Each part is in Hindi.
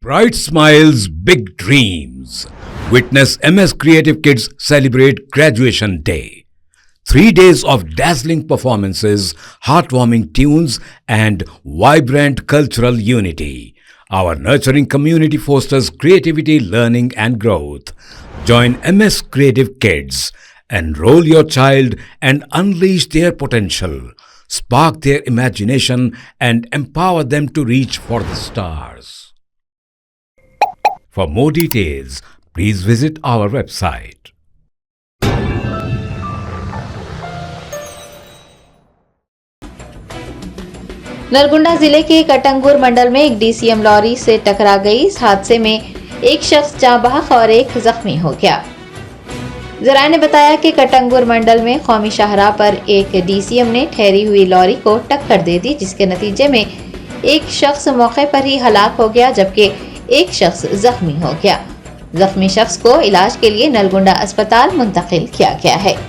Bright smiles, big dreams. Witness MS Creative Kids celebrate Graduation Day. 3 days of dazzling performances, heartwarming tunes, and vibrant cultural unity. Our nurturing community fosters creativity, learning, and growth. Join MS Creative Kids. Enroll your child and unleash their potential. Spark their imagination and empower them to reach for the stars. For more details, please visit our website. नरगुंडा जिले के कटंगुर मंडल में एक डीसीएम लॉरी से टकरा गई। इस हादसे में एक शख्स जाँ बहक और एक जख्मी हो गया। जराये ने बताया कि कटंगुर मंडल में कौमी शाहराह पर एक डीसीएम ने ठहरी हुई लॉरी को टक्कर दे दी, जिसके नतीजे में एक शख्स मौके पर ही हलाक हो गया जबकि एक शख्स जख्मी हो गया। जख्मी शख्स को इलाज के लिए नलगुंडा अस्पताल मुंतकिल किया गया है।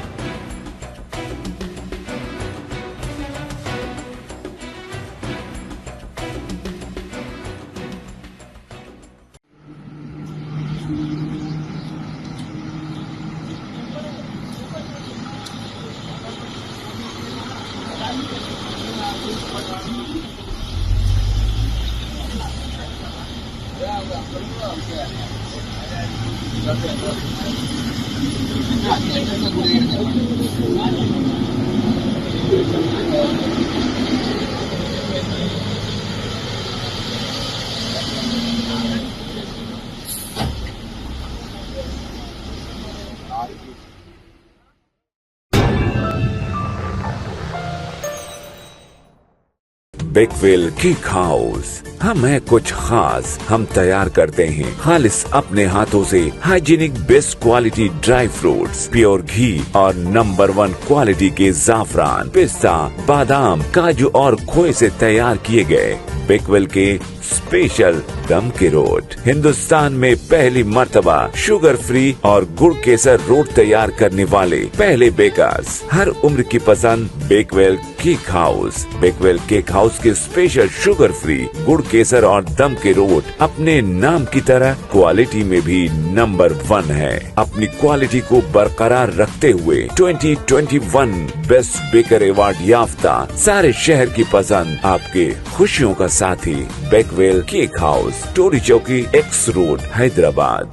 Bakewell cake house. हम है कुछ खास, हम तैयार करते हैं खालिस अपने हाथों से hygienic best quality dry fruits, pure घी और नंबर 1 क्वालिटी के जाफरान, पिस्ता, बादाम, काजू और खोए से तैयार किए गए बेकवेल के स्पेशल दम के रोट। हिंदुस्तान में पहली मर्तबा शुगर फ्री और गुड़ केसर रोट तैयार करने वाले पहले बेकर्स। हर उम्र की पसंद Bakewell cake house. Bakewell cake house के स्पेशल शुगर फ्री, गुड़ केसर और दम के रोट अपने नाम की तरह क्वालिटी में भी नंबर 1 है। अपनी क्वालिटी को बरकरार रखते हुए 2021 बेस्ट बेकर अवार्ड याफ्ता सारे शहर की पसंद, आपके खुशियों का साथी बेकवेल केक हाउस, टोरी चौकी, एक्स रोड, हैदराबाद।